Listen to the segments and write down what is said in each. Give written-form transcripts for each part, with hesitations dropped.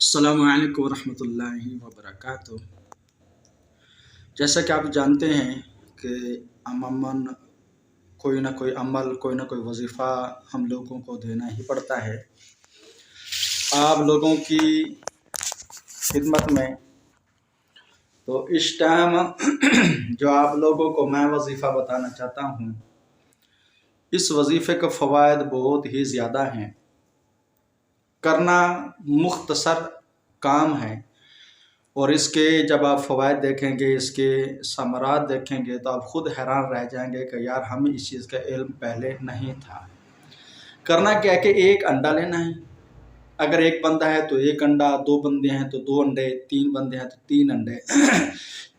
السلام علیکم ورحمۃ اللہ وبرکاتہ۔ جیسا کہ آپ جانتے ہیں کہ عموماً کوئی نہ کوئی عمل، کوئی نہ کوئی وظیفہ ہم لوگوں کو دینا ہی پڑتا ہے۔ آپ لوگوں کی خدمت میں تو اس ٹائم جو آپ لوگوں کو میں وظیفہ بتانا چاہتا ہوں، اس وظیفے کے فوائد بہت ہی زیادہ ہیں۔ کرنا مختصر کام ہے اور اس کے جب آپ فوائد دیکھیں گے، اس کے ثمرات دیکھیں گے تو آپ خود حیران رہ جائیں گے کہ یار ہمیں اس چیز کا علم پہلے نہیں تھا۔ کرنا کیا کہ ایک انڈا لینا ہے۔ اگر ایک بندہ ہے تو ایک انڈا، دو بندے ہیں تو دو انڈے، تین بندے ہیں تو تین انڈے۔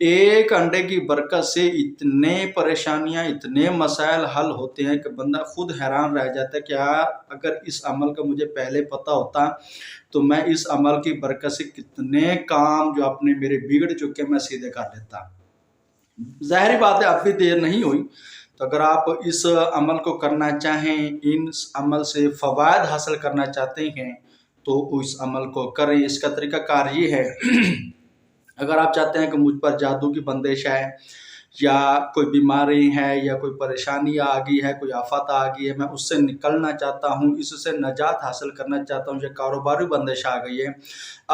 ایک انڈے کی برکت سے اتنے پریشانیاں، اتنے مسائل حل ہوتے ہیں کہ بندہ خود حیران رہ جاتا ہے کہ یار اگر اس عمل کا مجھے پہلے پتہ ہوتا تو میں اس عمل کی برکت سے کتنے کام جو اپنے میرے بگڑ چکے میں سیدھے کر لیتا۔ ظاہری بات ہے اب بھی دیر نہیں ہوئی، تو اگر آپ اس عمل کو کرنا چاہیں، ان عمل سے فوائد حاصل کرنا چاہتے ہیں تو اس عمل کو کریں۔ اس کا طریقہ کار یہ ہے، اگر آپ چاہتے ہیں کہ مجھ پر جادو کی بندش ہے یا کوئی بیماری ہے یا کوئی پریشانی آ گئی ہے، کوئی آفت آ گئی ہے، میں اس سے نکلنا چاہتا ہوں، اس سے نجات حاصل کرنا چاہتا ہوں، یا کاروباری بندش آ گئی ہے،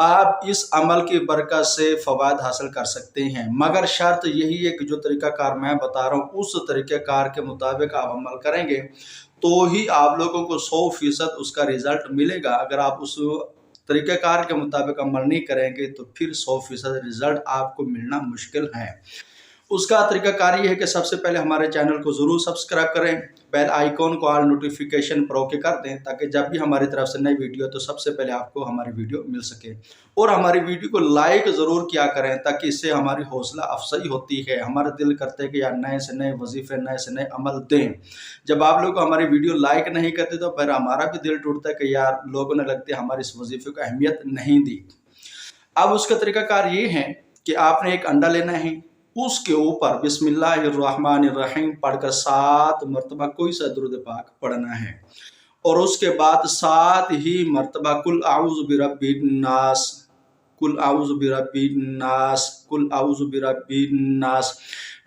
آپ اس عمل کی برکت سے فوائد حاصل کر سکتے ہیں۔ مگر شرط یہی ہے کہ جو طریقہ کار میں بتا رہا ہوں اس طریقہ کار کے مطابق آپ عمل کریں گے تو ہی آپ لوگوں کو 100% اس کا رزلٹ ملے گا۔ اگر آپ اس طریقہ کار کے مطابق عمل نہیں کریں گے تو پھر 100% رزلٹ آپ کو ملنا مشکل ہے۔ اس کا طریقہ کار یہ ہے کہ سب سے پہلے ہمارے چینل کو ضرور سبسکرائب کریں، بیل آئیکن کو آل نوٹیفیکیشن پر اوکے کر دیں تاکہ جب بھی ہماری طرف سے نئی ویڈیو تو سب سے پہلے آپ کو ہماری ویڈیو مل سکے، اور ہماری ویڈیو کو لائک ضرور کیا کریں تاکہ اس سے ہماری حوصلہ افزائی ہوتی ہے۔ ہمارا دل کرتے کہ یار نئے سے نئے وظیفے، نئے سے نئے عمل دیں۔ جب آپ لوگ ہماری ویڈیو لائک نہیں کرتے تو پھر ہمارا بھی دل ٹوٹتا ہے کہ یار لوگوں نے لگتے ہمارے اس وظیفے کو اہمیت نہیں دی۔ اب اس کا طریقہ کار یہ ہے کہ آپ نے ایک انڈا لینا ہے، اس کے اوپر بسم اللہ الرحمن الرحیم پڑھ کر 7 مرتبہ کوئی سا درود پاک پڑھنا ہے، اور اس کے بعد 7 ہی مرتبہ قل اعوذ برب الناس، قل اعوذ برب الناس، قل اعوذ برب الناس۔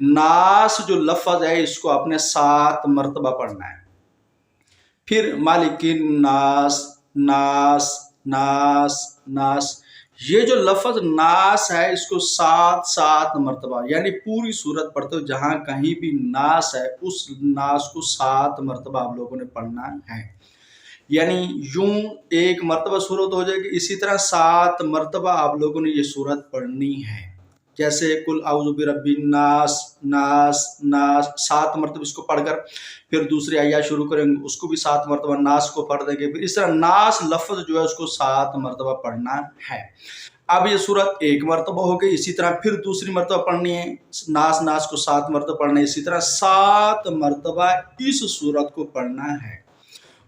ناس جو لفظ ہے اس کو آپ نے 7 مرتبہ پڑھنا ہے۔ پھر مالک الناس، ناس ناس ناس، یہ جو لفظ ناس ہے اس کو 7 مرتبہ، یعنی پوری سورت پڑھتے ہو جہاں کہیں بھی ناس ہے اس ناس کو 7 مرتبہ آپ لوگوں نے پڑھنا ہے۔ یعنی یوں ایک مرتبہ سورت ہو جائے گی، اسی طرح 7 مرتبہ آپ لوگوں نے یہ سورت پڑھنی ہے۔ جیسے قل اعوذ برب الناس، ناس ناس 7 مرتبہ اس کو پڑھ کر پھر دوسری آیہ شروع کریں گے، اس کو بھی 7 مرتبہ ناس کو پڑھ دیں گے، پھر اس طرح ناس لفظ جو ہے اس کو 7 مرتبہ پڑھنا ہے۔ اب یہ سورت ایک مرتبہ ہو گئی، اسی طرح پھر دوسری مرتبہ پڑھنی ہے، ناس کو 7 مرتبہ پڑھنا ہے، اسی طرح 7 مرتبہ اس سورت کو پڑھنا ہے،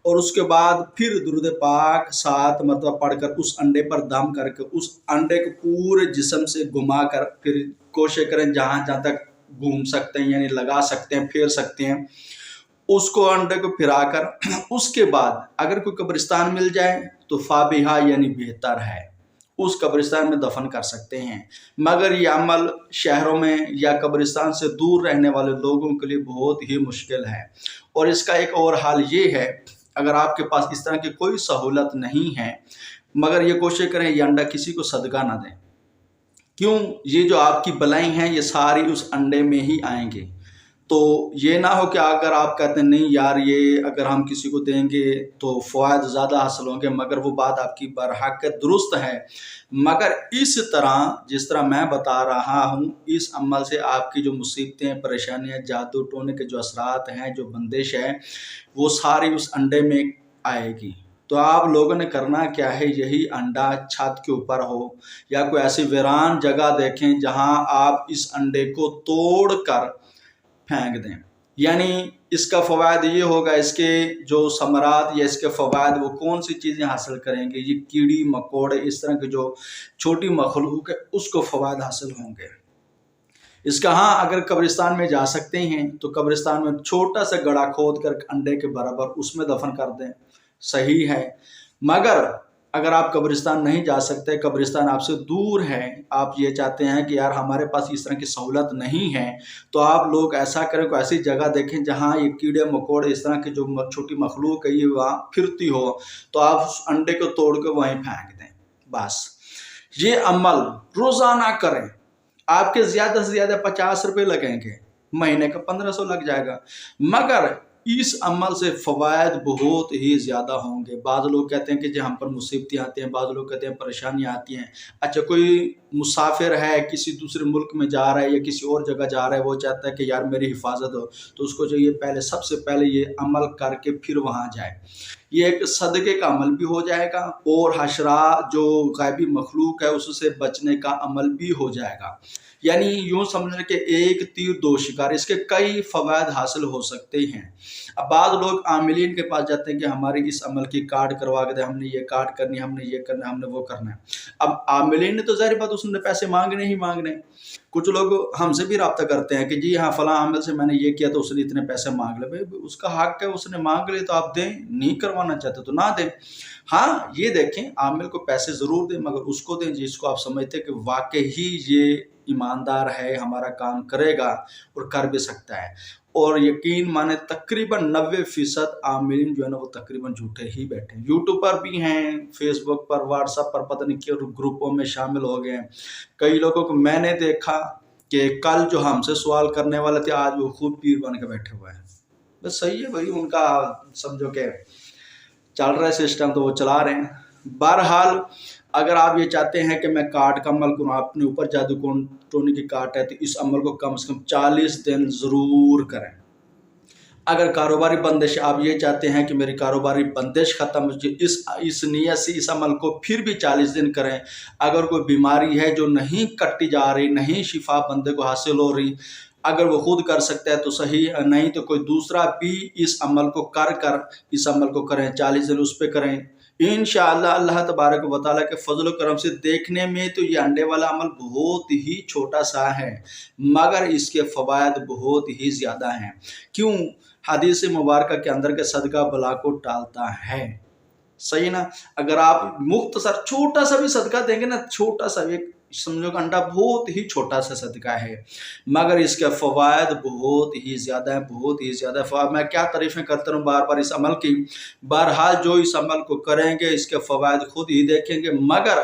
اور اس کے بعد پھر درود پاک 7 مرتبہ پڑھ کر اس انڈے پر دم کر کے اس انڈے کو پورے جسم سے گھما کر پھر کوشش کریں جہاں تک گھوم سکتے ہیں، یعنی لگا سکتے ہیں، پھیر سکتے ہیں، اس کو انڈے کو پھرا کر اس کے بعد اگر کوئی قبرستان مل جائے تو فابہا یعنی بہتر ہے، اس قبرستان میں دفن کر سکتے ہیں۔ مگر یہ عمل شہروں میں یا قبرستان سے دور رہنے والے لوگوں کے لیے بہت ہی مشکل ہے، اور اس کا ایک اور حال یہ ہے، اگر آپ کے پاس اس طرح کی کوئی سہولت نہیں ہے مگر یہ کوشش کریں یہ انڈا کسی کو صدقہ نہ دیں۔ کیوں؟ یہ جو آپ کی بلائیں ہیں یہ ساری اس انڈے میں ہی آئیں گے، تو یہ نہ ہو کہ اگر آپ کہتے ہیں نہیں یار یہ اگر ہم کسی کو دیں گے تو فوائد زیادہ حاصل ہوں گے، مگر وہ بات آپ کی برحق درست ہے، مگر اس طرح جس طرح میں بتا رہا ہوں اس عمل سے آپ کی جو مصیبتیں، پریشانیاں، جادو ٹونے کے جو اثرات ہیں، جو بندش ہے، وہ ساری اس انڈے میں آئے گی۔ تو آپ لوگوں نے کرنا کیا ہے، یہی انڈا چھت کے اوپر ہو یا کوئی ایسی ویران جگہ دیکھیں جہاں آپ اس انڈے کو توڑ کر پھینک دیں۔ یعنی اس کا فوائد یہ ہوگا، اس کے جو ثمرات یا اس کے فوائد وہ کون سی چیزیں حاصل کریں گے، یہ کیڑی مکوڑے اس طرح کے جو چھوٹی مخلوق ہے اس کو فوائد حاصل ہوں گے۔ اس کا ہاں اگر قبرستان میں جا سکتے ہیں تو قبرستان میں چھوٹا سا گڑھا کھود کر انڈے کے برابر اس میں دفن کر دیں، صحیح ہے۔ مگر اگر آپ قبرستان نہیں جا سکتے، قبرستان آپ سے دور ہے، آپ یہ چاہتے ہیں کہ یار ہمارے پاس اس طرح کی سہولت نہیں ہے، تو آپ لوگ ایسا کریں، کوئی ایسی جگہ دیکھیں جہاں یہ کیڑے مکوڑے اس طرح کی جو چھوٹی مخلوق ہے یہ وہاں پھرتی ہو، تو آپ اس انڈے کو توڑ کے وہیں پھینک دیں۔ بس یہ عمل روزانہ کریں، آپ کے زیادہ سے زیادہ 50 روپے لگیں گے، مہینے کا 1500 لگ جائے گا، مگر اس عمل سے فوائد بہت ہی زیادہ ہوں گے۔ بعض لوگ کہتے ہیں کہ جی ہم پر مصیبتیں آتی ہیں، بعض لوگ کہتے ہیں پریشانیاں آتی ہیں۔ اچھا کوئی مسافر ہے، کسی دوسرے ملک میں جا رہا ہے یا کسی اور جگہ جا رہا ہے، وہ چاہتا ہے کہ یار میری حفاظت ہو، تو اس کو چاہیے سب سے پہلے یہ عمل کر کے پھر وہاں جائے۔ یہ ایک صدقے کا عمل بھی ہو جائے گا اور حشرات جو غیبی مخلوق ہے اس سے بچنے کا عمل بھی ہو جائے گا۔ یعنی یوں سمجھیں کہ ایک تیر دو شکار، اس کے کئی فوائد حاصل ہو سکتے ہیں۔ اب بعض لوگ عاملین کے پاس جاتے ہیں کہ ہماری اس عمل کی کارڈ کروا کے دیں، ہم نے یہ کارڈ کرنی ہے، ہم نے یہ کرنا ہے، ہم نے وہ کرنا ہے۔ اب عاملین نے تو ظاہر بات اس نے پیسے مانگنے ہی مانگنے۔ کچھ لوگ ہم سے بھی رابطہ کرتے ہیں کہ جی ہاں فلاں عامل سے میں نے یہ کیا تو اس نے اتنے پیسے مانگ لے۔ بھائی اس کا حق ہے، اس نے مانگ لے تو آپ دیں، نہیں کروانا چاہتے تو نہ دیں۔ ہاں یہ دیکھیں عامل کو پیسے ضرور دیں، مگر اس کو دیں جس کو آپ سمجھتے ہیں کہ واقعی یہ ایماندار ہے، ہمارا کام کرے گا اور کر بھی سکتا ہے۔ اور یقین مانے تقریباً 90% عاملین جو ہے نا وہ تقریباً جھوٹے ہی بیٹھے ہیں۔ یوٹیوب پر بھی ہیں، فیس بک پر، واٹس ایپ پر، پتہ نہیں کیا گروپوں میں شامل ہو گئے ہیں۔ کئی لوگوں کو میں نے دیکھا کہ کل جو ہم سے سوال کرنے والے تھے آج وہ خود پیر بن کے بیٹھے ہوئے ہیں۔ بس صحیح ہے بھائی، ان کا سمجھو کہ چل رہا ہے سسٹم تو وہ چلا رہے ہیں۔ بہرحال اگر آپ یہ چاہتے ہیں کہ میں کارڈ کا عمل کروں، اپنے اوپر جادو ٹونے کی کارڈ ہے تو اس عمل کو کم سے کم 40 دن ضرور کریں۔ اگر کاروباری بندش آپ یہ چاہتے ہیں کہ میری کاروباری بندش ختم ہو جائے، اس نیت سے اس عمل کو پھر بھی 40 دن کریں۔ اگر کوئی بیماری ہے جو نہیں کٹی جا رہی، نہیں شفا بندے کو حاصل ہو رہی، اگر وہ خود کر سکتا ہے تو صحیح، نہیں تو کوئی دوسرا بھی اس عمل کو کر اس عمل کو کریں، 40 دن اس پہ کریں۔ انشاءاللہ اللہ تبارک و تعالیٰ کے فضل و کرم سے دیکھنے میں تو یہ انڈے والا عمل بہت ہی چھوٹا سا ہے، مگر اس کے فوائد بہت ہی زیادہ ہیں۔ کیوں؟ حدیث مبارکہ کے اندر کے صدقہ بلا کو ٹالتا ہے، صحیح نا؟ اگر آپ مختصر چھوٹا سا بھی صدقہ دیں گے نا، چھوٹا سا ایک سمجھو کہ انڈا بہت ہی چھوٹا سا صدقہ ہے، مگر اس کے فوائد بہت ہی زیادہ ہیں، بہت ہی زیادہ فوائد۔ میں کیا تعریفیں کرتا ہوں بار بار اس عمل کی۔ بہرحال جو اس عمل کو کریں گے اس کے فوائد خود ہی دیکھیں گے، مگر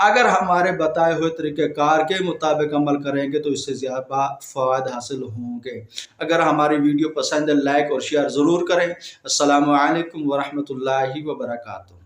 اگر ہمارے بتائے ہوئے طریقہ کار کے مطابق عمل کریں گے تو اس سے زیادہ فوائد حاصل ہوں گے۔ اگر ہماری ویڈیو پسند ہے لائک اور شیئر ضرور کریں۔ السلام علیکم ورحمۃ اللہ وبرکاتہ۔